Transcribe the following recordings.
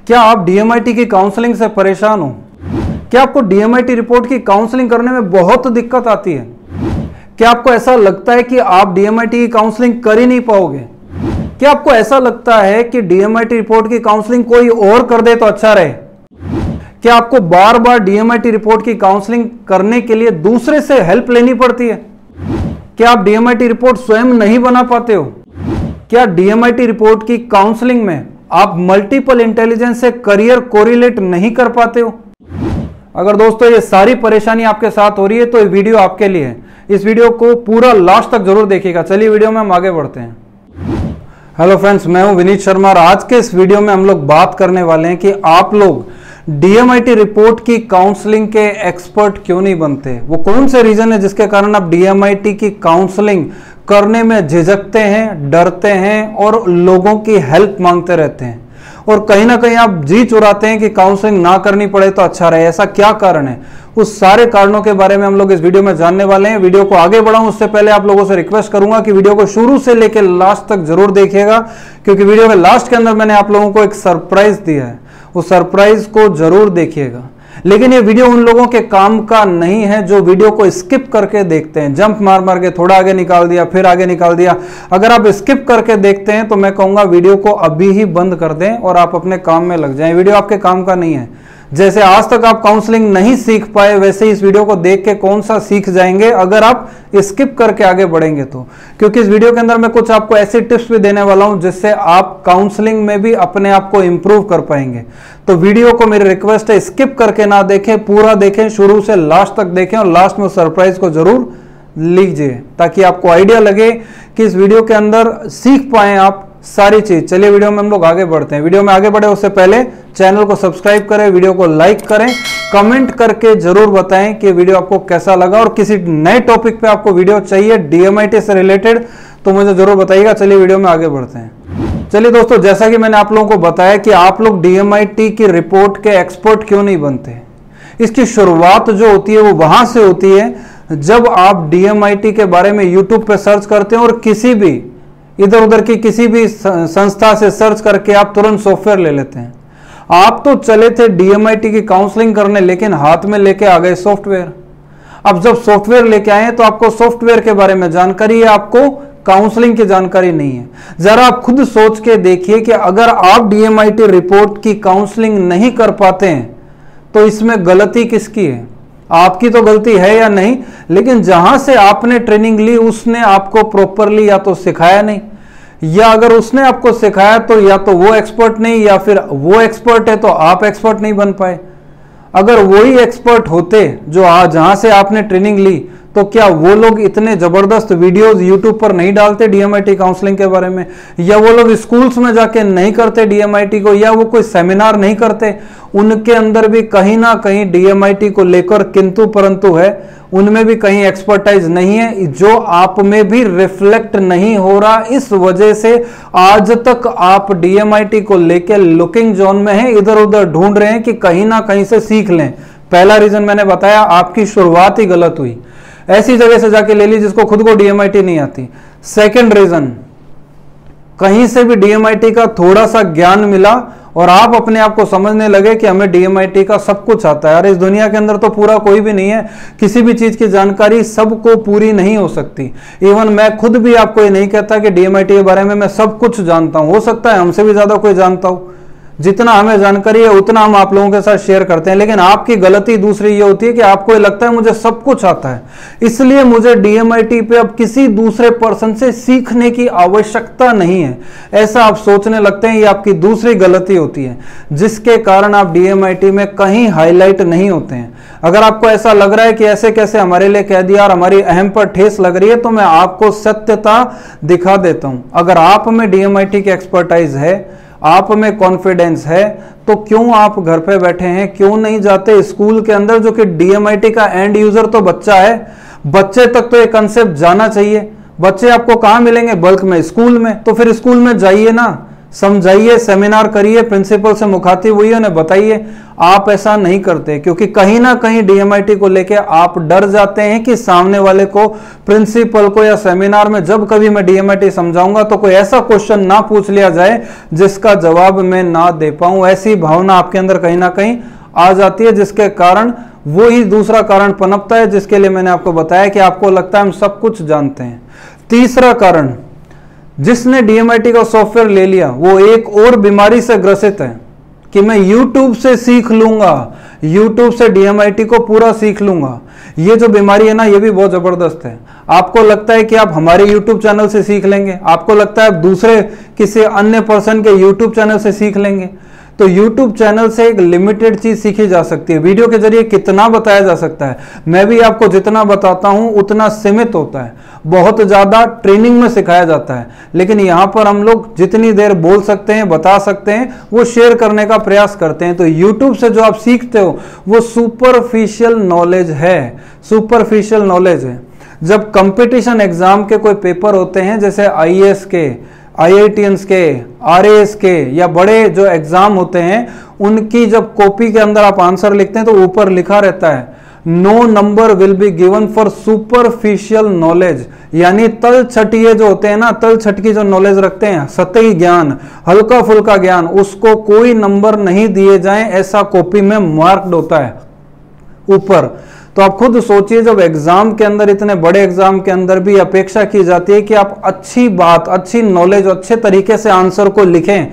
क्या आप डीएमआईटी की काउंसलिंग से परेशान हो? क्या आपको डीएमआईटी रिपोर्ट की काउंसलिंग करने में बहुत दिक्कत आती है? क्या आपको ऐसा लगता है कि आप डीएमआईटी की काउंसलिंग कर ही नहीं पाओगे? क्या आपको ऐसा लगता है कि डीएमआईटी रिपोर्ट की काउंसलिंग कोई और कर दे तो अच्छा रहे? क्या आपको बार बार डीएमआईटी रिपोर्ट की काउंसलिंग करने के लिए दूसरे से हेल्प लेनी पड़ती है? क्या आप डीएमआईटी रिपोर्ट स्वयं नहीं बना पाते हो? क्या डीएमआईटी रिपोर्ट की काउंसलिंग में आप मल्टीपल इंटेलिजेंस से करियर कोरिलेट नहीं कर पाते हो? अगर दोस्तों ये सारी परेशानी आपके साथ हो रही है तो ये वीडियो आपके लिए है। इस वीडियो को पूरा लास्ट तक जरूर देखिएगा। चलिए वीडियो में हम आगे बढ़ते हैं। हेलो फ्रेंड्स, मैं हूं विनीत शर्मा और आज के इस वीडियो में हम लोग बात करने वाले हैं कि आप लोग डीएमआईटी रिपोर्ट की काउंसलिंग के एक्सपर्ट क्यों नहीं बनते। वो कौन से रीजन है जिसके कारण आप डीएमआईटी की काउंसलिंग करने में झिझकते हैं, डरते हैं और लोगों की हेल्प मांगते रहते हैं और कहीं ना कहीं आप जी चुराते हैं कि काउंसलिंग ना करनी पड़े तो अच्छा रहे। ऐसा क्या कारण है? उस सारे कारणों के बारे में हम लोग इस वीडियो में जानने वाले हैं। वीडियो को आगे बढ़ाऊं उससे पहले आप लोगों से रिक्वेस्ट करूंगा कि वीडियो को शुरू से लेकर लास्ट तक जरूर देखिएगा, क्योंकि वीडियो में लास्ट के अंदर मैंने आप लोगों को एक सरप्राइज दिया है। उस सरप्राइज को जरूर देखिएगा। लेकिन ये वीडियो उन लोगों के काम का नहीं है जो वीडियो को स्किप करके देखते हैं, जंप मार मार के थोड़ा आगे निकाल दिया फिर आगे निकाल दिया। अगर आप स्किप करके देखते हैं तो मैं कहूंगा वीडियो को अभी ही बंद कर दें और आप अपने काम में लग जाएं। वीडियो आपके काम का नहीं है। जैसे आज तक आप काउंसलिंग नहीं सीख पाए, वैसे ही इस वीडियो को देख के कौन सा सीख जाएंगे अगर आप स्किप करके आगे बढ़ेंगे तो। क्योंकि इस वीडियो के अंदर मैं कुछ आपको ऐसी टिप्स भी देने वाला हूं जिससे आप काउंसलिंग में भी अपने आप को इंप्रूव कर पाएंगे। तो वीडियो को मेरी रिक्वेस्ट है स्किप करके ना देखें, पूरा देखें, शुरू से लास्ट तक देखें और लास्ट में सरप्राइज को जरूर लीजिए ताकि आपको आइडिया लगे कि इस वीडियो के अंदर सीख पाए आप सारी चीज। चलिए वीडियो में हम लोग आगे बढ़ते हैं। वीडियो में आगे बढ़े उससे पहले चैनल को सब्सक्राइब करें, वीडियो को लाइक करें, कमेंट करके जरूर बताएं कि वीडियो आपको कैसा लगा और किसी नए टॉपिक पे आपको वीडियो चाहिए डीएमआईटी से रिलेटेड तो मुझे जरूर बताइएगा। चलिए वीडियो में आगे बढ़ते हैं। चलिए दोस्तों, जैसा कि मैंने आप लोगों को बताया कि आप लोग डीएमआईटी की रिपोर्ट के एक्सपर्ट क्यों नहीं बनते। इसकी शुरुआत जो होती है वो वहां से होती है जब आप डीएमआईटी के बारे में यूट्यूब पे सर्च करते हैं और किसी भी इधर उधर की किसी भी संस्था से सर्च करके आप तुरंत सॉफ्टवेयर ले लेते हैं। आप तो चले थे डीएमआईटी की काउंसलिंग करने, लेकिन हाथ में लेके आ गए सॉफ्टवेयर। अब जब सॉफ्टवेयर लेके आए तो आपको सॉफ्टवेयर के बारे में जानकारी है, आपको काउंसलिंग की जानकारी नहीं है। जरा आप खुद सोच के देखिए कि अगर आप डीएमआईटी रिपोर्ट की काउंसलिंग नहीं कर पाते हैं तो इसमें गलती किसकी है? आपकी तो गलती है या नहीं, लेकिन जहां से आपने ट्रेनिंग ली उसने आपको प्रॉपरली या तो सिखाया नहीं, या अगर उसने आपको सिखाया तो या तो वो एक्सपर्ट नहीं या फिर वो एक्सपर्ट है तो आप एक्सपर्ट नहीं बन पाए। अगर वही एक्सपर्ट होते जो जहां से आपने ट्रेनिंग ली तो क्या वो लोग इतने जबरदस्त वीडियोस यूट्यूब पर नहीं डालते डीएमआईटी काउंसलिंग के बारे में, या वो लोग स्कूल्स में जाके नहीं करते डीएमआईटी को, या वो कोई सेमिनार नहीं करते। उनके अंदर भी कहीं ना कहीं डीएमआईटी को लेकर किंतु परंतु है, उनमें भी कहीं एक्सपर्टाइज नहीं है जो आप में भी रिफ्लेक्ट नहीं हो रहा। इस वजह से आज तक आप डीएमआईटी को लेकर लुकिंग जोन में हैं, इधर उधर ढूंढ रहे हैं कि कहीं ना कहीं से सीख लें। पहला रीजन मैंने बताया, आपकी शुरुआत ही गलत हुई, ऐसी जगह से जाके ले ली जिसको खुद को डीएमआईटी नहीं आती। सेकंड रीजन, कहीं से भी डीएमआईटी का थोड़ा सा ज्ञान मिला और आप अपने आप को समझने लगे कि हमें डीएमआईटी का सब कुछ आता है। अरे इस दुनिया के अंदर तो पूरा कोई भी नहीं है, किसी भी चीज की जानकारी सबको पूरी नहीं हो सकती। इवन मैं खुद भी आपको ये नहीं कहता कि डीएमआईटी के बारे में मैं सब कुछ जानता हूं। हो सकता है हमसे भी ज्यादा कोई जानता हो। जितना हमें जानकारी है उतना हम आप लोगों के साथ शेयर करते हैं। लेकिन आपकी गलती दूसरी ये होती है कि आपको ये लगता है मुझे सब कुछ आता है, इसलिए मुझे डीएमआईटी पे अब किसी दूसरे पर्सन से सीखने की आवश्यकता नहीं है। ऐसा आप सोचने लगते हैं, ये आपकी दूसरी गलती होती है जिसके कारण आप डीएमआईटी में कहीं हाईलाइट नहीं होते हैं। अगर आपको ऐसा लग रहा है कि ऐसे कैसे हमारे लिए कह दिया और हमारी अहम पर ठेस लग रही है, तो मैं आपको सत्यता दिखा देता हूं। अगर आप में डीएमआईटी की एक्सपर्टाइज है, आप में कॉन्फिडेंस है, तो क्यों आप घर पे बैठे हैं, क्यों नहीं जाते स्कूल के अंदर, जो कि डीएमआईटी का एंड यूजर तो बच्चा है। बच्चे तक तो ये कंसेप्ट जाना चाहिए। बच्चे आपको कहां मिलेंगे? बल्क में, स्कूल में। तो फिर स्कूल में जाइए ना, समझाइए, सेमिनार करिए, प्रिंसिपल से मुखातिब हुई, उन्हें बताइए। आप ऐसा नहीं करते क्योंकि कहीं ना कहीं डीएमआईटी को लेके आप डर जाते हैं कि सामने वाले को, प्रिंसिपल को या सेमिनार में जब कभी मैं डीएमआईटी समझाऊंगा तो कोई ऐसा क्वेश्चन ना पूछ लिया जाए जिसका जवाब मैं ना दे पाऊं। ऐसी भावना आपके अंदर कहीं ना कहीं आ जाती है, जिसके कारण वो ही दूसरा कारण पनपता है, जिसके लिए मैंने आपको बताया कि आपको लगता है हम सब कुछ जानते हैं। तीसरा कारण, जिसने डीएमआईटी का सॉफ्टवेयर ले लिया वो एक और बीमारी से ग्रसित है कि मैं YouTube से सीख लूंगा, YouTube से डीएमआईटी को पूरा सीख लूंगा। ये जो बीमारी है ना, ये भी बहुत जबरदस्त है। आपको लगता है कि आप हमारे YouTube चैनल से सीख लेंगे, आपको लगता है आप दूसरे किसी अन्य पर्सन के YouTube चैनल से सीख लेंगे। तो YouTube चैनल से एक लिमिटेड चीज सीखी जा सकती है। वीडियो के जरिए कितना बताया जा सकता है, मैं भी आपको जितना बताता हूं उतना सीमित होता है, बहुत ज्यादा ट्रेनिंग में सिखाया जाता है। लेकिन यहां पर हम लोग जितनी देर बोल सकते हैं, बता सकते हैं, वो शेयर करने का प्रयास करते हैं। तो YouTube से जो आप सीखते हो वो सुपरफिशियल नॉलेज है, सुपरफिशियल नॉलेज है। जब कंपटीशन एग्जाम के कोई पेपर होते हैं, जैसे IAS के, IITians के, RAS के या बड़े जो एग्जाम होते हैं, उनकी जब कॉपी के अंदर आप आंसर लिखते हैं तो ऊपर लिखा रहता है no number will be given for superficial knowledge, यानी तल छटिए जो होते हैं ना, तल छटकी जो नॉलेज रखते हैं, सतही ज्ञान, हल्का फुल्का ज्ञान, उसको कोई नंबर नहीं दिए जाएं, ऐसा कॉपी में मार्क्ड होता है ऊपर। तो आप खुद सोचिए, जब एग्जाम के अंदर, इतने बड़े एग्जाम के अंदर भी अपेक्षा की जाती है कि आप अच्छी बात, अच्छी नॉलेज, अच्छे तरीके से आंसर को लिखें,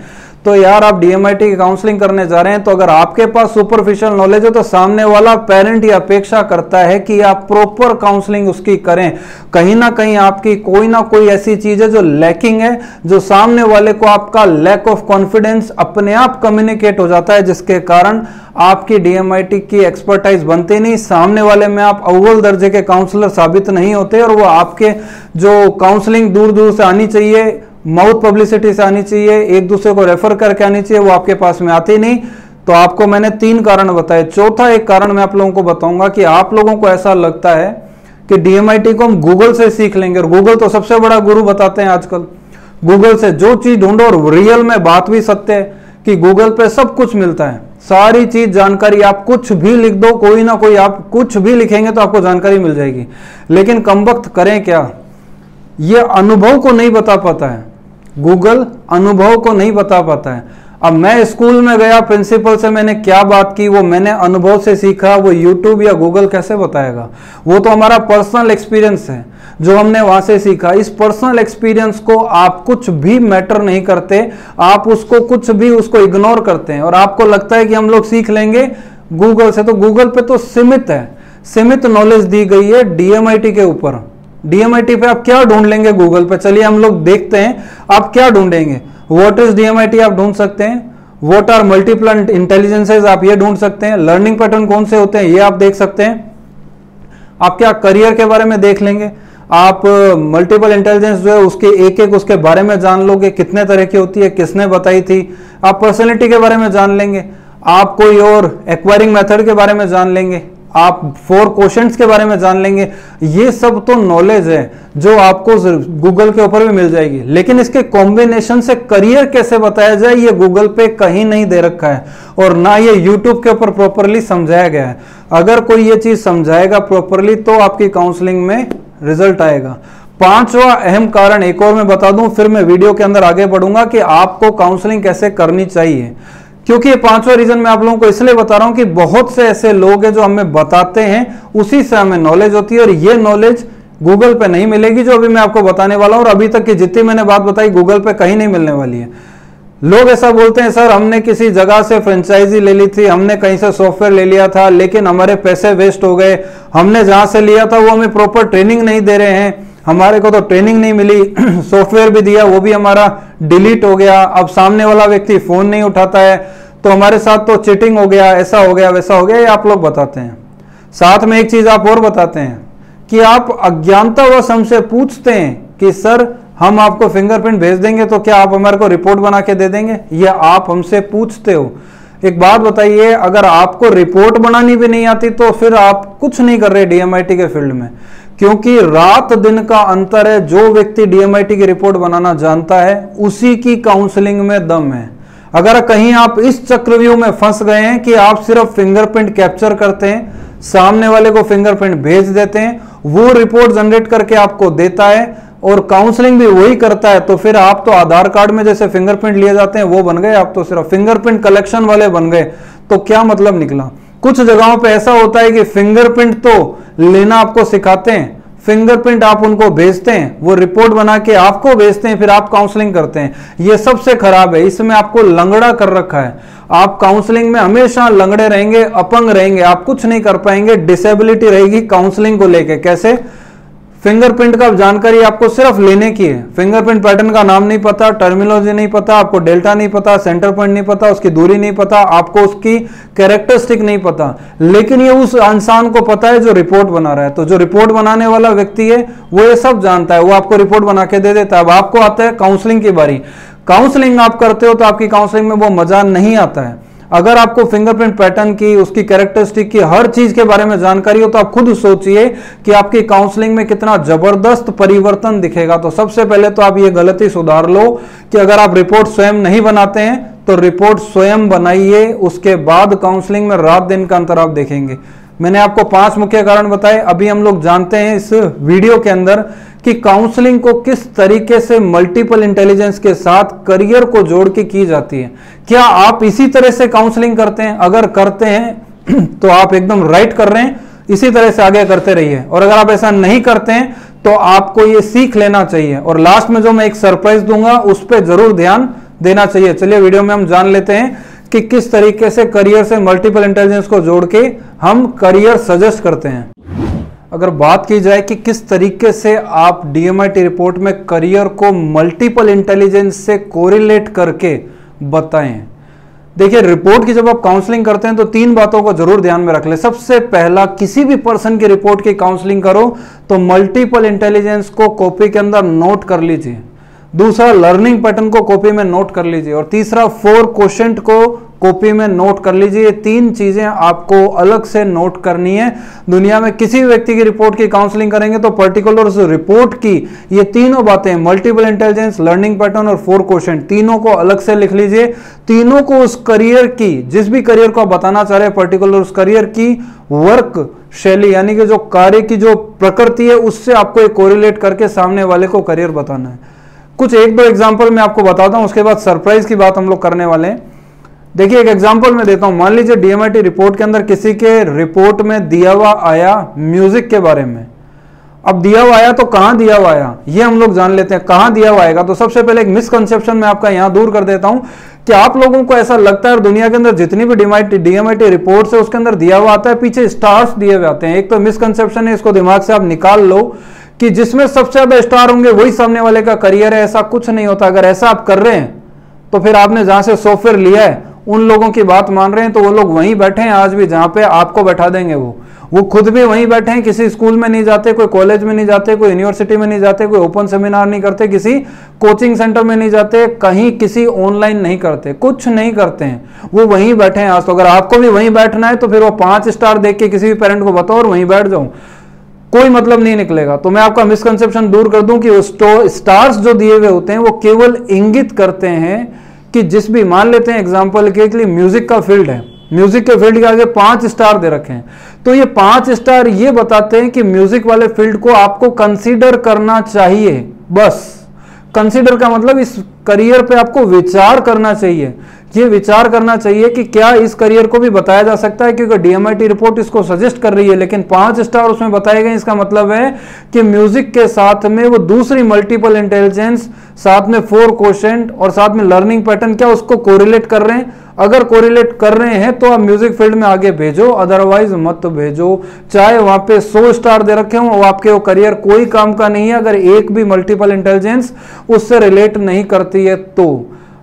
तो यार आप डीएमआईटी की काउंसलिंग करने जा रहे हैं, तो अगर आपके पास सुपरफिशियल नॉलेज हो तो सामने वाला पेरेंट ये अपेक्षा करता है कि आप प्रॉपर काउंसलिंग उसकी करें। कहीं ना कहीं आपकी कोई ना कोई ऐसी चीज है जो लैकिंग है, जो सामने वाले को आपका लैक ऑफ कॉन्फिडेंस अपने आप कम्युनिकेट हो जाता है, जिसके कारण आपकी डीएमआईटी की एक्सपर्टाइज बनती नहीं, सामने वाले में आप अव्वल दर्जे के काउंसलर साबित नहीं होते, और वो आपके जो काउंसलिंग दूर दूर से आनी चाहिए, माउथ पब्लिसिटी से आनी चाहिए, एक दूसरे को रेफर करके आनी चाहिए, वो आपके पास में आती नहीं। तो आपको मैंने 3 कारण बताए। चौथा एक कारण मैं आप लोगों को बताऊंगा कि आप लोगों को ऐसा लगता है कि डीएमआईटी को हम गूगल से सीख लेंगे, और गूगल तो सबसे बड़ा गुरु बताते हैं आजकल। गूगल से जो चीज ढूंढो, और रियल में बात भी सत्य है कि गूगल पे सब कुछ मिलता है, सारी चीज, जानकारी, आप कुछ भी लिख दो, कोई ना कोई, आप कुछ भी लिखेंगे तो आपको जानकारी मिल जाएगी। लेकिन कमबख्त करें क्या, ये अनुभव को नहीं बता पाता है, गूगल अनुभव को नहीं बता पाता है। अब मैं स्कूल में गया, प्रिंसिपल से मैंने क्या बात की, वो मैंने अनुभव से सीखा, वो यूट्यूब या गूगल कैसे बताएगा? वो तो हमारा पर्सनल एक्सपीरियंस है जो हमने वहां से सीखा। इस पर्सनल एक्सपीरियंस को आप कुछ भी मैटर नहीं करते, आप उसको कुछ भी उसको इग्नोर करते हैं, और आपको लगता है कि हम लोग सीख लेंगे गूगल से। तो गूगल पे तो सीमित है, सीमित नॉलेज दी गई है डीएमआईटी के ऊपर। डीएमआईटी पे आप क्या ढूंढ लेंगे गूगल पे? चलिए हम लोग देखते हैं आप क्या ढूंढेंगे। व्हाट इज डीएमआईटी आप ढूंढ सकते हैं, व्हाट आर मल्टीपल इंटेलिजेंसेज आप ये ढूंढ सकते हैं, लर्निंग पैटर्न कौन से होते हैं ये आप देख सकते हैं। आप क्या करियर के बारे में देख लेंगे, आप मल्टीपल इंटेलिजेंस जो है उसके एक एक उसके बारे में जान लोगे, कितने तरह की होती है, किसने बताई थी। आप पर्सनैलिटी के बारे में जान लेंगे, आप कोई और एक्वायरिंग मेथड के बारे में जान लेंगे, आप 4 क्वेश्चंस के बारे में जान लेंगे। ये सब तो नॉलेज है जो आपको गूगल के ऊपर भी मिल जाएगी, लेकिन इसके कॉम्बिनेशन से करियर कैसे बताया जाए ये गूगल पे कहीं नहीं दे रखा है, और ना ये यूट्यूब के ऊपर प्रॉपरली समझाया गया है। अगर कोई ये चीज समझाएगा प्रॉपरली तो आपकी काउंसलिंग में रिजल्ट आएगा। 5वां अहम कारण एक और मैं बता दूं, फिर मैं वीडियो के अंदर आगे बढ़ूंगा कि आपको काउंसलिंग कैसे करनी चाहिए। क्योंकि ये 5वां रीजन मैं आप लोगों को इसलिए बता रहा हूं कि बहुत से ऐसे लोग हैं जो हमें बताते हैं, उसी से हमें नॉलेज होती है, और ये नॉलेज गूगल पे नहीं मिलेगी जो अभी मैं आपको बताने वाला हूं, और अभी तक की जितनी मैंने बात बताई गूगल पे कहीं नहीं मिलने वाली है। लोग ऐसा बोलते हैं, सर हमने किसी जगह से फ्रेंचाइजी ले ली थी, हमने कहीं से सॉफ्टवेयर ले लिया था, लेकिन हमारे पैसे वेस्ट हो गए, हमने जहां से लिया था वो हमें प्रॉपर ट्रेनिंग नहीं दे रहे हैं, हमारे को तो ट्रेनिंग नहीं मिली, सॉफ्टवेयर भी दिया वो भी हमारा डिलीट हो गया, अब सामने वाला व्यक्ति फोन नहीं उठाता है, तो हमारे साथ तो चीटिंग हो गया, ऐसा हो गया वैसा हो गया, ये आप लोग बताते हैं। साथ में एक चीज आप और बताते हैं कि आप अज्ञानतावश हमसे पूछते हैं कि सर हम आपको फिंगरप्रिंट भेज देंगे तो क्या आप हमारे को रिपोर्ट बना के दे देंगे? ये आप हमसे पूछते हो। एक बात बताइए, अगर आपको रिपोर्ट बनानी भी नहीं आती तो फिर आप कुछ नहीं कर रहे डीएमआईटी के फील्ड में, क्योंकि रात दिन का अंतर है। जो व्यक्ति डीएमआईटी की रिपोर्ट बनाना जानता है उसी की काउंसलिंग में दम है। अगर कहीं आप इस चक्रव्यूह में फंस गए हैं कि आप सिर्फ फिंगरप्रिंट कैप्चर करते हैं, सामने वाले को फिंगरप्रिंट भेज देते हैं, वो रिपोर्ट जनरेट करके आपको देता है और काउंसलिंग भी वही करता है, तो फिर आप तो आधार कार्ड में जैसे फिंगरप्रिंट लिए जाते हैं वो बन गए, आप तो सिर्फ फिंगरप्रिंट कलेक्शन वाले बन गए। तो क्या मतलब निकला? कुछ जगहों पे ऐसा होता है कि फिंगरप्रिंट तो लेना आपको सिखाते हैं, फिंगरप्रिंट आप उनको भेजते हैं, वो रिपोर्ट बना के आपको भेजते हैं, फिर आप काउंसलिंग करते हैं। ये सबसे खराब है, इसमें आपको लंगड़ा कर रखा है। आप काउंसलिंग में हमेशा लंगड़े रहेंगे, अपंग रहेंगे, आप कुछ नहीं कर पाएंगे, डिसेबिलिटी रहेगी काउंसलिंग को लेके। कैसे? फिंगरप्रिंट का जानकारी आपको सिर्फ लेने की है, फिंगरप्रिंट पैटर्न का नाम नहीं पता, टर्मिनोलॉजी नहीं पता, आपको डेल्टा नहीं पता, सेंटर पॉइंट नहीं पता, उसकी दूरी नहीं पता, आपको उसकी कैरेक्टरिस्टिक नहीं पता, लेकिन ये उस इंसान को पता है जो रिपोर्ट बना रहा है। तो जो रिपोर्ट बनाने वाला व्यक्ति है वो ये सब जानता है, वो आपको रिपोर्ट बना के दे देता है। अब आपको आता है काउंसलिंग की बारी। काउंसलिंग आप करते हो तो आपकी काउंसलिंग में वो मजा नहीं आता है। अगर आपको फिंगरप्रिंट पैटर्न की, उसकी कैरेक्टरिस्टिक की, हर चीज के बारे में जानकारी हो तो आप खुद सोचिए कि आपकी काउंसलिंग में कितना जबरदस्त परिवर्तन दिखेगा। तो सबसे पहले तो आप ये गलती सुधार लो कि अगर आप रिपोर्ट स्वयं नहीं बनाते हैं तो रिपोर्ट स्वयं बनाइए, उसके बाद काउंसलिंग में रात दिन का अंतर आप देखेंगे। मैंने आपको 5 मुख्य कारण बताए। अभी हम लोग जानते हैं इस वीडियो के अंदर कि काउंसलिंग को किस तरीके से मल्टीपल इंटेलिजेंस के साथ करियर को जोड़ के की जाती है। क्या आप इसी तरह से काउंसलिंग करते हैं? अगर करते हैं तो आप एकदम राइट कर रहे हैं, इसी तरह से आगे करते रहिए। और अगर आप ऐसा नहीं करते हैं तो आपको ये सीख लेना चाहिए। और लास्ट में जो मैं एक सरप्राइज दूंगा उस पर जरूर ध्यान देना चाहिए। चलिए वीडियो में हम जान लेते हैं कि किस तरीके से करियर से मल्टीपल इंटेलिजेंस को जोड़ के हम करियर सजेस्ट करते हैं। अगर बात की जाए कि किस तरीके से आप डीएमआईटी रिपोर्ट में करियर को मल्टीपल इंटेलिजेंस से कोरिलेट करके बताएं। देखिए, रिपोर्ट की जब आप काउंसलिंग करते हैं तो 3 बातों को जरूर ध्यान में रख ले। सबसे पहला, किसी भी पर्सन की रिपोर्ट की काउंसलिंग करो तो मल्टीपल इंटेलिजेंस को कॉपी के अंदर नोट कर लीजिए। दूसरा, लर्निंग पैटर्न को कॉपी में नोट कर लीजिए। और तीसरा, 4 क्वोशंट को कॉपी में नोट कर लीजिए। 3 चीजें आपको अलग से नोट करनी है। दुनिया में किसी भी व्यक्ति की रिपोर्ट की काउंसलिंग करेंगे तो पर्टिकुलर उस रिपोर्ट की ये तीनों बातें, मल्टीपल इंटेलिजेंस, लर्निंग पैटर्न और 4 क्वोशंट, तीनों को अलग से लिख लीजिए। तीनों को उस करियर की, जिस भी करियर को आप बताना चाह रहे हैं, पर्टिकुलर उस करियर की वर्क शैली यानी कि जो कार्य की जो प्रकृति है उससे आपको एक कोरिलेट करके सामने वाले को करियर बताना है। कुछ 1-2 एग्जाम्पल मैं आपको बताता हूं, उसके बाद सरप्राइज की बात हम लोग करने वाले हैं। देखिए, एक एग्जांपल मैं देता हूं। मान लीजिए डीएमआईटी रिपोर्ट के अंदर किसी के रिपोर्ट में दिया हुआ आया म्यूजिक के बारे में। अब दिया हुआ आया तो कहां दिया हुआ आया ये हम लोग जान लेते हैं। कहां दिया हुआ आएगा तो सबसे पहले एक मिसकंसेप्शन मैं आपका यहां दूर कर देता हूं कि आप लोगों को ऐसा लगता है दुनिया के अंदर जितनी भी डीएमआईटी रिपोर्ट है उसके अंदर दिया हुआ आता है, पीछे स्टार्स दिए हुए आते हैं। एक तो मिसकंसेप्शन है, इसको दिमाग से आप निकाल लो कि जिसमें सबसे ज्यादा स्टार होंगे वही सामने वाले का करियर है। ऐसा कुछ नहीं होता। अगर ऐसा आप कर रहे हैं तो फिर आपने जहां से सॉफ्टवेयर लिया है उन लोगों की बात मान रहे हैं, तो वो लोग वहीं बैठे हैं आज भी जहां पे आपको बैठा देंगे। वो खुद भी वहीं बैठे हैं, किसी स्कूल में नहीं जाते, कोई कॉलेज में नहीं जाते, कोई यूनिवर्सिटी में नहीं जाते, कोई ओपन सेमिनार नहीं करते, किसी कोचिंग सेंटर में नहीं जाते, कहीं किसी ऑनलाइन नहीं करते, कुछ नहीं करते हैं, वो वहीं बैठे हैं आज। तो अगर आपको भी वहीं बैठना है तो फिर वो 5 स्टार देख के किसी भी पेरेंट को बताओ और वहीं बैठ जाओ, कोई मतलब नहीं निकलेगा। तो मैं आपका मिसकंसेप्शन दूर कर दूं कि वो स्टार्स जो दिए हुए होते हैं वो केवल इंगित करते हैं कि जिस भी, मान लेते हैं एग्जांपल के लिए म्यूजिक का फील्ड है, म्यूजिक के फील्ड के आगे 5 स्टार दे रखे हैं, तो ये 5 स्टार ये बताते हैं कि म्यूजिक वाले फील्ड को आपको कंसीडर करना चाहिए। बस कंसीडर का मतलब इस करियर पे आपको विचार करना चाहिए। ये विचार करना चाहिए कि क्या इस करियर को भी बताया जा सकता है, क्योंकि डीएमआईटी रिपोर्ट इसको सजेस्ट कर रही है, लेकिन 5 स्टार उसमें बताए गए। इसका मतलब है कि म्यूजिक के साथ में वो दूसरी मल्टीपल इंटेलिजेंस, साथ में 4 क्वोशंट और साथ में लर्निंग पैटर्न, क्या उसको कोरिलेट कर रहे हैं? अगर कोरिलेट कर रहे हैं तो आप म्यूजिक फील्ड में आगे भेजो, अदरवाइज मत भेजो। चाहे वहां पे 100 स्टार दे रखे हो, आपके वो करियर कोई काम का नहीं है अगर एक भी मल्टीपल इंटेलिजेंस उससे रिलेट नहीं करती है। तो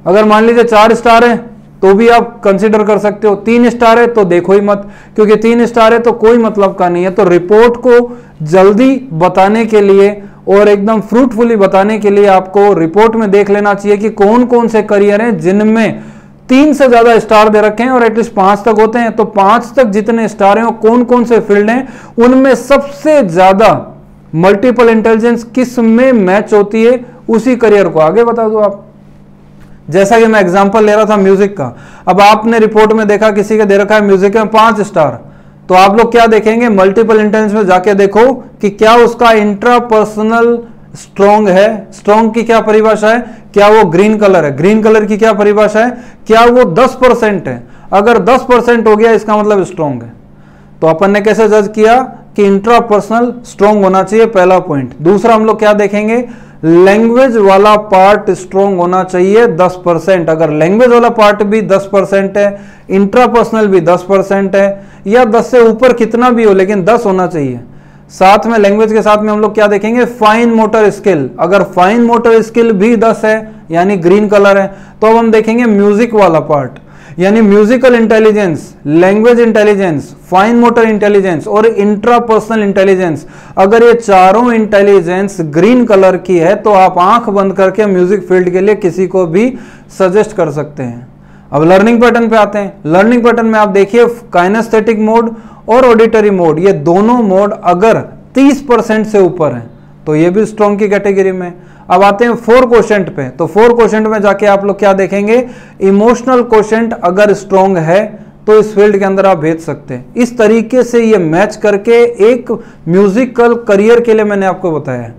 अगर मान लीजिए 4 स्टार है तो भी आप कंसीडर कर सकते हो, 3 स्टार है तो देखो ही मत, क्योंकि 3 स्टार है तो कोई मतलब का नहीं है। तो रिपोर्ट को जल्दी बताने के लिए और एकदम फ्रूटफुली बताने के लिए आपको रिपोर्ट में देख लेना चाहिए कि कौन कौन से करियर हैं जिनमें 3 से ज्यादा स्टार दे रखे हैं और एटलीस्ट 5 तक होते हैं। तो 5 तक जितने स्टार हैं वो कौन कौन से फील्ड हैं, उनमें सबसे ज्यादा मल्टीपल इंटेलिजेंस किस में मैच होती है, उसी करियर को आगे बता दो आप। जैसा कि मैं एग्जांपल ले रहा था म्यूजिक का, अब आपने रिपोर्ट में देखा किसी का दे रखा है म्यूजिक में 5 स्टार, तो आप लोग क्या देखेंगे, मल्टीपल इंटेलिजेंस में जाके देखो कि क्या उसका इंट्रापर्सनल स्ट्रॉन्ग है। स्ट्रॉन्ग की क्या परिभाषा है, क्या वो ग्रीन कलर है, ग्रीन कलर की क्या परिभाषा है, क्या वो 10% है। अगर 10% हो गया इसका मतलब स्ट्रॉन्ग है। तो अपन ने कैसे जज किया कि इंट्रापर्सनल स्ट्रॉन्ग होना चाहिए, पहला पॉइंट। दूसरा हम लोग क्या देखेंगे, लैंग्वेज वाला पार्ट स्ट्रॉन्ग होना चाहिए 10%। अगर लैंग्वेज वाला पार्ट भी 10% है, इंट्रापर्सनल भी 10% है, या 10 से ऊपर कितना भी हो लेकिन 10 होना चाहिए। साथ में लैंग्वेज के साथ में हम लोग क्या देखेंगे, फाइन मोटर स्किल। अगर फाइन मोटर स्किल भी 10 है यानी ग्रीन कलर है, तो अब हम देखेंगे म्यूजिक वाला पार्ट, यानी musical intelligence, language intelligence, fine motor intelligence और इंट्रापर्सनल इंटेलिजेंस। अगर ये चारों इंटेलिजेंस ग्रीन कलर की है तो आप आंख बंद करके म्यूजिक फील्ड के लिए किसी को भी सजेस्ट कर सकते हैं। अब लर्निंग पैटर्न पे आते हैं। लर्निंग पैटर्न में आप देखिए काइनेस्थेटिक मोड और ऑडिटरी मोड, ये दोनों मोड अगर 30% से ऊपर हैं तो ये भी स्ट्रॉन्ग की कैटेगरी में। अब आते हैं 4 क्वोशेंट पे, तो 4 क्वोशेंट में जाके आप लोग क्या देखेंगे, इमोशनल क्वोशेंट अगर स्ट्रॉन्ग है तो इस फील्ड के अंदर आप भेज सकते हैं। इस तरीके से ये मैच करके एक म्यूजिकल करियर के लिए मैंने आपको बताया है।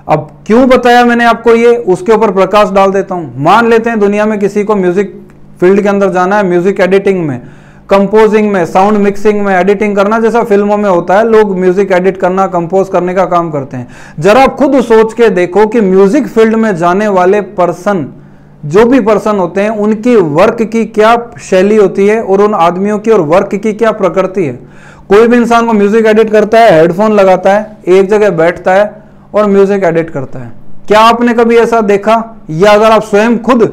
अब क्यों बताया मैंने आपको ये, उसके ऊपर प्रकाश डाल देता हूं। मान लेते हैं दुनिया में किसी को म्यूजिक फील्ड के अंदर जाना है, म्यूजिक एडिटिंग में, कंपोजिंग में, साउंड मिक्सिंग में, एडिटिंग करना, जैसा फिल्मों में होता है, लोग म्यूजिक एडिट करना, कंपोज करने का काम करते हैं। जरा आप खुद सोच के देखो कि म्यूजिक फील्ड में जाने वाले पर्सन, जो भी पर्सन होते हैं, उनकी वर्क की क्या शैली होती है और उन आदमियों की और वर्क की क्या प्रकृति है। कोई भी इंसान को म्यूजिक एडिट करता है, हेडफोन लगाता है, एक जगह बैठता है और म्यूजिक एडिट करता है। क्या आपने कभी ऐसा देखा, या अगर आप स्वयं खुद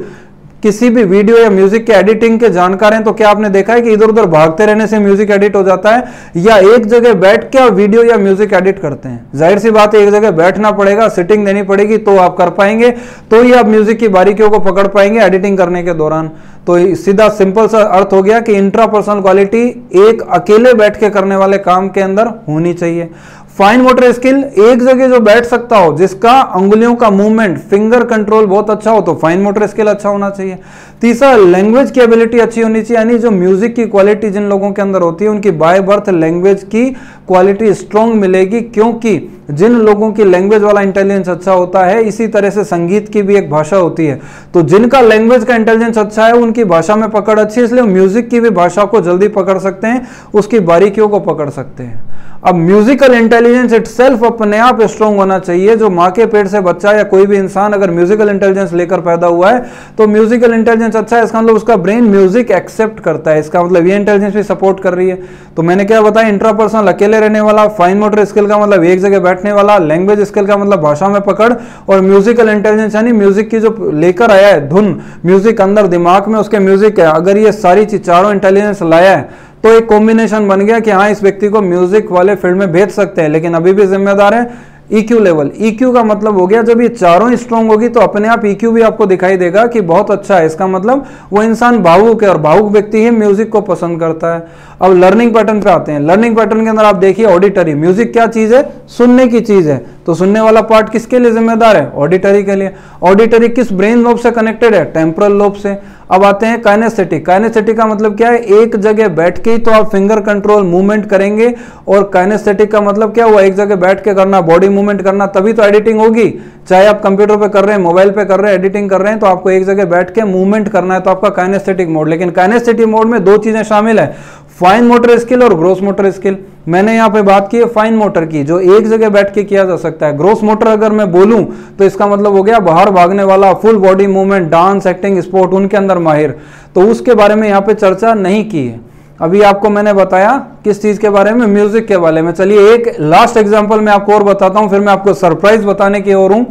किसी भी वीडियो या म्यूजिक के एडिटिंग के जानकार हैं तो क्या आपने देखा है कि इधर उधर भागते रहने से म्यूजिक एडिट हो जाता है, या एक जगह बैठ के आप वीडियो या म्यूजिक एडिट करते हैं? जाहिर सी बात है, एक जगह बैठना पड़ेगा, सिटिंग देनी पड़ेगी, तो आप कर पाएंगे, तो ही आप म्यूजिक की बारीकियों को पकड़ पाएंगे एडिटिंग करने के दौरान। तो सीधा सिंपल सा अर्थ हो गया कि इंट्रापर्सनल क्वालिटी एक अकेले बैठ के करने वाले काम के अंदर होनी चाहिए। फाइन मोटर स्किल, एक जगह जो बैठ सकता हो, जिसका अंगुलियों का मूवमेंट, फिंगर कंट्रोल बहुत अच्छा हो, तो फाइन मोटर स्किल अच्छा होना चाहिए। तीसरा, लैंग्वेज की एबिलिटी अच्छी होनी चाहिए, यानी जो म्यूजिक की क्वालिटी जिन लोगों के अंदर होती है उनकी बाय बर्थ लैंग्वेज की क्वालिटी स्ट्रॉन्ग मिलेगी, क्योंकि जिन लोगों की लैंग्वेज वाला इंटेलिजेंस अच्छा होता है, इसी तरह से संगीत की भी एक भाषा होती है, तो जिनका लैंग्वेज का इंटेलिजेंस अच्छा है उनकी भाषा में पकड़ अच्छी है, इसलिए म्यूजिक की भी भाषा को जल्दी पकड़ सकते हैं, उसकी बारीकियों को पकड़ सकते हैं। अब म्यूजिकल इंटेलिजेंस इटसेल्फ अपने आप स्ट्रॉन्ग होना चाहिए। जो माँ के पेट से बच्चा या कोई भी इंसान अगर म्यूजिकल इंटेलिजेंस लेकर पैदा हुआ है तो म्यूजिकल इंटेलिजेंस अच्छा है, इसका मतलब उसका ब्रेन म्यूजिक एक्सेप्ट करता है, इसका मतलब ये इंटेलिजेंस भी सपोर्ट कर रही है। तो मैंने क्या बताया, इंट्रापर्सनल अकेले रहने वाला, फाइन मोटर स्किल का मतलब एक जगह बैठने वाला, लैंग्वेज स्किल का मतलब भाषा में पकड़, और म्यूजिकल इंटेलिजेंस यानी म्यूजिक की जो लेकर आया है धुन, म्यूजिक अंदर दिमाग में उसके म्यूजिक है, अगर ये सारी चीज चारों इंटेलिजेंस लाया है तो एक कॉम्बिनेशन बन गया कि हाँ, इस व्यक्ति को म्यूजिक वाले फील्ड में भेज सकते हैं। लेकिन अभी भी जिम्मेदार है EQ लेवल। EQ का मतलब हो गया जब ये चारों स्ट्रॉन्ग होगी तो अपने आप EQ भी आपको दिखाई देगा कि बहुत अच्छा है, इसका मतलब वो इंसान भावुक है, और भावुक व्यक्ति ही म्यूजिक को पसंद करता है। अब लर्निंग पैटर्न पे आते हैं। लर्निंग पैटर्न के अंदर आप देखिए ऑडिटरी, म्यूजिक क्या चीज है, सुनने की चीज है, तो सुनने वाला पार्ट किसके लिए जिम्मेदार है, ऑडिटरी के लिए। ऑडिटरी किस ब्रेन लोब से कनेक्टेड है, टेम्पोरल लोब से। अब आते हैं काइनेस्थेटिक। काइनेस्थेटिक का मतलब क्या है, एक जगह बैठ के ही तो आप फिंगर कंट्रोल मूवमेंट करेंगे, और काइनेस्थेटिक का मतलब क्या हुआ, एक जगह बैठ के करना, बॉडी मूवमेंट करना, तभी तो एडिटिंग होगी। चाहे आप कंप्यूटर पे कर रहे हैं, मोबाइल पे कर रहे हैं, एडिटिंग कर रहे हैं, तो आपको एक जगह बैठ के मूवमेंट करना है, तो आपका काइनेस्थेटिक मोड। लेकिन काइनेस्थेटिक मोड में 2 चीजें शामिल है, फाइन मोटर स्किल और ग्रोस मोटर स्किल। मैंने यहाँ पे बात की है फाइन मोटर की, जो एक जगह बैठ के किया जा सकता है। ग्रोस मोटर अगर मैं बोलूं तो इसका मतलब हो गया बाहर भागने वाला, full body movement, dance, acting, sport, उनके अंदर माहिर, तो उसके बारे में यहाँ पे चर्चा नहीं की है। अभी आपको मैंने बताया किस चीज के बारे में, म्यूजिक के बारे में। चलिए एक लास्ट एग्जाम्पल मैं आपको और बताता हूं, फिर मैं आपको सरप्राइज बताने की ओर हूं।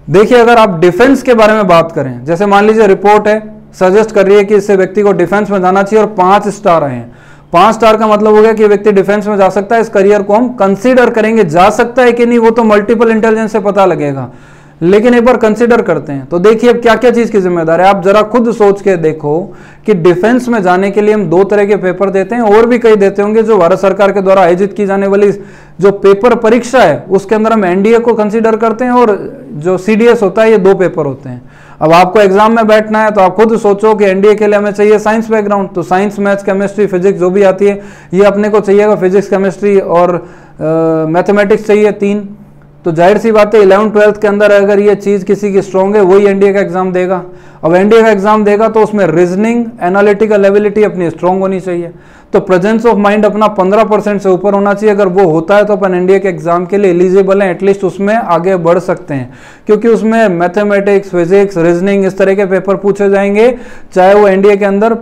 देखिए, अगर आप डिफेंस के बारे में बात करें, जैसे मान लीजिए रिपोर्ट है, सजेस्ट कर रही है कि इससे व्यक्ति को डिफेंस में जाना चाहिए और 5 स्टार आए हैं। 5 स्टार का मतलब हो गया कि व्यक्ति डिफेंस में जा सकता है, इस करियर को हम कंसीडर करेंगे, जा सकता है कि नहीं वो तो मल्टीपल इंटेलिजेंस से पता लगेगा। लेकिन एक बार कंसिडर करते हैं तो देखिए अब क्या क्या चीज की जिम्मेदारी है। आप जरा खुद सोच के देखो कि डिफेंस में जाने के लिए हम 2 तरह के पेपर देते हैं, और भी कई देते होंगे। जो भारत सरकार के द्वारा आयोजित की जाने वाली जो पेपर परीक्षा है उसके अंदर हम एनडीए को कंसिडर करते हैं, और जो सीडीएस होता है ये 2 पेपर होते हैं। अब आपको एग्जाम में बैठना है तो आप खुद सोचो कि एनडीए के लिए हमें चाहिए साइंस बैकग्राउंड, तो साइंस, मैथ्स, केमिस्ट्री, फिजिक्स जो भी आती है ये अपने को चाहिएगा। फिजिक्स, केमिस्ट्री और मैथमेटिक्स चाहिए 3। तो जाहिर सी बात है 11th 12th के अंदर अगर ये चीज किसी की स्ट्रांग है वही एनडीए का एग्जाम देगा। अब एनडीए का एग्जाम देगा तो उसमें रीजनिंग, एनालिटिकल एबिलिटी अपनी स्ट्रांग होनी चाहिए। तो प्रेजेंस ऑफ माइंड अपना 15% से ऊपर होना चाहिए। अगर वो होता है तो अपन एनडीए के एग्जाम के लिए एलिजिबल हैं, एटलीस्ट उसमें आगे बढ़ सकते हैं, क्योंकि उसमें मैथमेटिक्स, फिजिक्स, रीजनिंग इस तरह के पेपर पूछे जाएंगे, चाहे वो एनडीए के अंदर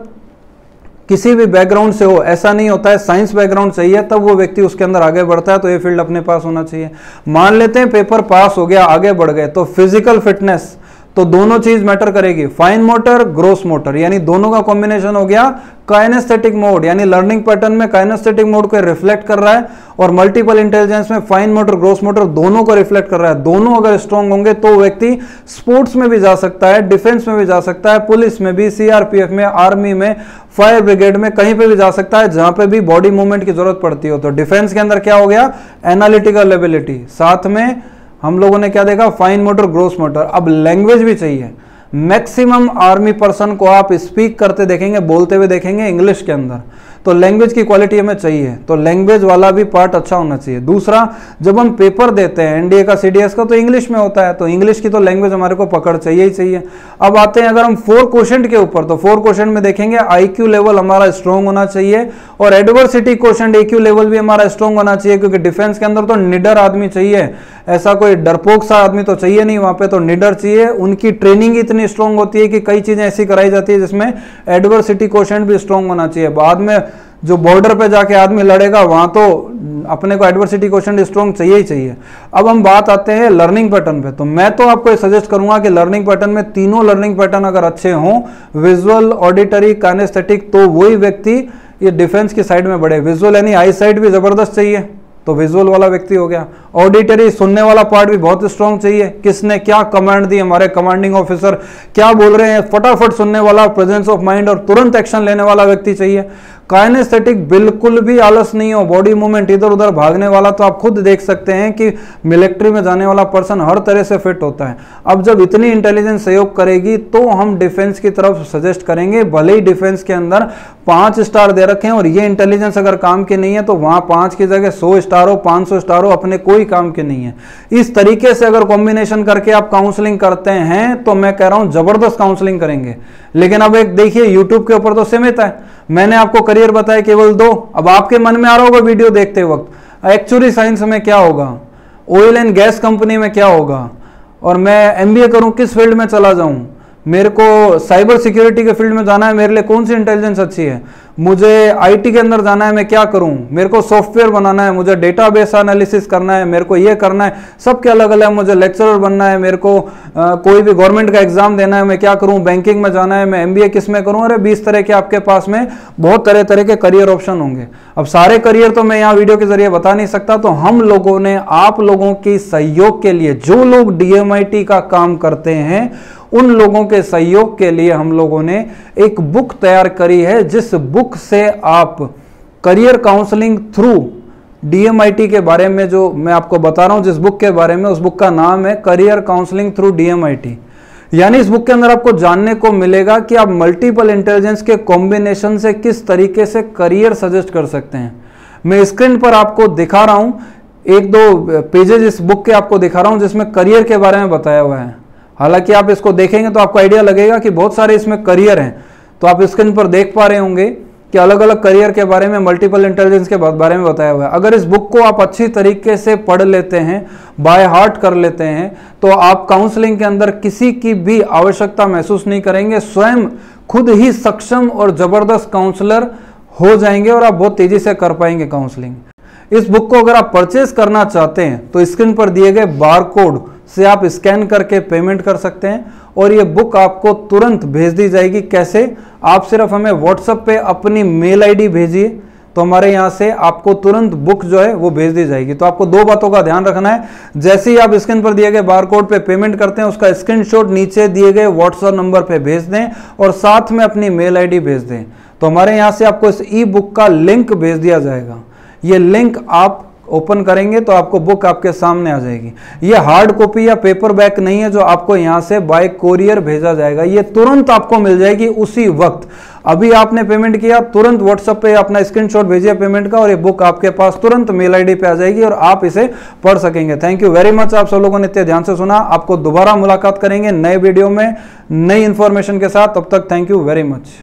किसी भी बैकग्राउंड से हो। ऐसा नहीं होता है साइंस बैकग्राउंड चाहिए तब वो व्यक्ति उसके अंदर आगे बढ़ता है, तो ये फील्ड अपने पास होना चाहिए। मान लेते हैं पेपर पास हो गया, आगे बढ़ गए, तो फिजिकल फिटनेस, तो दोनों चीज मैटर करेगी, फाइन मोटर, ग्रोस मोटर, यानी दोनों का कॉम्बिनेशन हो गया। काइनेस्थेटिक मोड, यानी लर्निंग पैटर्न में काइनेस्थेटिक मोड को रिफ्लेक्ट कर रहा है, और मल्टीपल इंटेलिजेंस में फाइन मोटर, ग्रोस मोटर दोनों को रिफ्लेक्ट कर रहा है। दोनों अगर स्ट्रांग होंगे तो व्यक्ति स्पोर्ट्स में भी जा सकता है, डिफेंस में भी जा सकता है, पुलिस में भी, सीआरपीएफ में, आर्मी में, फायर ब्रिगेड में, कहीं पे भी जा सकता है जहां पे भी बॉडी मूवमेंट की जरूरत पड़ती हो। तो डिफेंस के अंदर क्या हो गया, एनालिटिकल एबिलिटी, साथ में हम लोगों ने क्या देखा, फाइन मोटर, ग्रोस मोटर। अब लैंग्वेज भी चाहिए। मैक्सिमम आर्मी पर्सन को आप स्पीक करते देखेंगे, बोलते हुए देखेंगे इंग्लिश के अंदर, तो लैंग्वेज की क्वालिटी हमें चाहिए, तो लैंग्वेज वाला भी पार्ट अच्छा होना चाहिए। दूसरा, जब हम पेपर देते हैं एनडीए का, सीडीएस का, तो इंग्लिश में होता है, तो इंग्लिश की तो लैंग्वेज हमारे को पकड़ चाहिए ही चाहिए। अब आते हैं अगर हम 4 क्वेश्चन के ऊपर, तो 4 क्वेश्चन में देखेंगे आईक्यू लेवल हमारा स्ट्रांग होना चाहिए, और एडवर्सिटी क्वेश्चन AQ लेवल भी हमारा स्ट्रांग होना चाहिए, क्योंकि डिफेंस के अंदर तो निडर आदमी चाहिए, ऐसा कोई डरपोक सा आदमी तो चाहिए नहीं, वहां पे तो निडर चाहिए। उनकी ट्रेनिंग इतनी स्ट्रांग होती है कि कई चीजें ऐसी कराई जाती है जिसमें एडवर्सिटी क्वेश्चन भी स्ट्रांग होना चाहिए। बाद में जो बॉर्डर पे जाके आदमी लड़ेगा वहां तो अपने को एडवर्सिटी क्वेश्चन स्ट्रांग चाहिए ही चाहिए। अब हम बात आते हैं लर्निंग पैटर्न पे, तो मैं तो आपको सजेस्ट करूंगा कि लर्निंग पैटर्न में तीनों लर्निंग पैटर्न अगर अच्छे हों, विजुअल, ऑडिटरी, काइनेस्थेटिक, तो वही व्यक्ति ये डिफेंस की साइड में बढ़े। विजुअल यानी आई साइड भी जबरदस्त चाहिए, तो विजुअल वाला व्यक्ति हो गया। ऑडिटरी, सुनने वाला पार्ट भी बहुत स्ट्रांग चाहिए, किसने क्या कमांड दी, हमारे कमांडिंग ऑफिसर क्या बोल रहे हैं, फटाफट सुनने वाला, प्रेजेंस ऑफ माइंड और तुरंत एक्शन लेने वाला व्यक्ति चाहिए। काइनेस्थेटिक, बिल्कुल भी आलस नहीं हो, बॉडी मूवमेंट इधर उधर भागने वाला, तो आप खुद देख सकते हैं कि मिलिट्री में जाने वाला पर्सन हर तरह से फिट होता है। अब जब इतनी इंटेलिजेंस सहयोग करेगी तो हम डिफेंस की तरफ सजेस्ट करेंगे, भले ही डिफेंस के अंदर 5 स्टार दे रखे हैं, और ये इंटेलिजेंस अगर काम की नहीं है तो वहां 5 की जगह 100 स्टार हो, 500 स्टार हो, अपने कोई काम के नहीं है। इस तरीके से अगर कॉम्बिनेशन करके आप काउंसलिंग करते हैं तो मैं कह रहा हूं जबरदस्त काउंसलिंग करेंगे। लेकिन अब एक देखिए, यूट्यूब के ऊपर तो सीमित है, मैंने आपको करियर बताया केवल 2। अब आपके मन में आ रहा होगा वीडियो देखते वक्त, एक्चुअली साइंस में क्या होगा, ऑयल एंड गैस कंपनी में क्या होगा, और मैं एमबीए करूं किस फील्ड में चला जाऊं, मेरे को साइबर सिक्योरिटी के फील्ड में जाना है, मेरे लिए कौन सी इंटेलिजेंस अच्छी है, मुझे आईटी के अंदर जाना है, मैं क्या करूं, मेरे को सॉफ्टवेयर बनाना है, मुझे डेटाबेस एनालिसिस करना है, मेरे को ये करना है, सबके अलग अलग, मुझे लेक्चरर बनना है, मेरे को कोई भी गवर्नमेंट का एग्जाम देना है, मैं क्या करूं, बैंकिंग में जाना है, मैं एमबीए किस में करूं। अरे 20 तरह के आपके पास में बहुत तरह तरह के करियर ऑप्शन होंगे। अब सारे करियर तो मैं यहाँ वीडियो के जरिए बता नहीं सकता, तो हम लोगों ने आप लोगों की सहयोग के लिए, जो लोग डीएमआईटी का काम करते हैं उन लोगों के सहयोग के लिए हम लोगों ने एक बुक तैयार करी है, जिस बुक से आप करियर काउंसलिंग थ्रू डीएमआईटी के बारे में, जो मैं आपको बता रहा हूं जिस बुक के बारे में, उस बुक का नाम है करियर काउंसलिंग थ्रू डीएमआईटी। यानी इस बुक के अंदर आपको जानने को मिलेगा कि आप मल्टीपल इंटेलिजेंस के कॉम्बिनेशन से किस तरीके से करियर सजेस्ट कर सकते हैं। मैं स्क्रीन पर आपको दिखा रहा हूं, 1-2 पेजेज इस बुक के आपको दिखा रहा हूं जिसमें करियर के बारे में बताया हुआ है। हालांकि आप इसको देखेंगे तो आपको आइडिया लगेगा कि बहुत सारे इसमें करियर हैं, तो आप स्क्रीन पर देख पा रहे होंगे कि अलग अलग करियर के बारे में, मल्टीपल इंटेलिजेंस के बारे में बताया हुआ है। अगर इस बुक को आप अच्छी तरीके से पढ़ लेते हैं, बाय हार्ट कर लेते हैं, तो आप काउंसलिंग के अंदर किसी की भी आवश्यकता महसूस नहीं करेंगे, स्वयं खुद ही सक्षम और जबरदस्त काउंसलर हो जाएंगे और आप बहुत तेजी से कर पाएंगे काउंसलिंग। इस बुक को अगर आप परचेज करना चाहते हैं तो स्क्रीन पर दिए गए बारकोड से आप स्कैन करके पेमेंट कर सकते हैं, और ये बुक आपको तुरंत भेज दी जाएगी। कैसे? आप सिर्फ हमें व्हाट्सएप पे अपनी मेल आईडी भेजिए, तो हमारे यहाँ से आपको तुरंत बुक जो है वो भेज दी जाएगी। तो आपको दो बातों का ध्यान रखना है, जैसे ही आप स्क्रीन पर दिए गए बारकोड पे पेमेंट करते हैं उसका स्क्रीनशॉट नीचे दिए गए व्हाट्सएप नंबर पे भेज दें और साथ में अपनी मेल आईडी भेज दें। तो हमारे यहाँ से आपको इस ई बुक का लिंक भेज दिया जाएगा। ये लिंक आप ओपन करेंगे तो आपको बुक आपके सामने आ जाएगी। ये हार्ड कॉपी या पेपर बैक नहीं है जो आपको यहाँ से बाय कोरियर भेजा जाएगा, ये तुरंत आपको मिल जाएगी उसी वक्त। अभी आपने पेमेंट किया, तुरंत व्हाट्सएप पे अपना स्क्रीनशॉट भेजिए पेमेंट का और ये बुक आपके पास तुरंत मेल आईडी पे आ जाएगी और आप इसे पढ़ सकेंगे। थैंक यू वेरी मच, आप सब लोगों ने इतने ध्यान से सुना। आपको दोबारा मुलाकात करेंगे नए वीडियो में नई इंफॉर्मेशन के साथ, तब तक थैंक यू वेरी मच।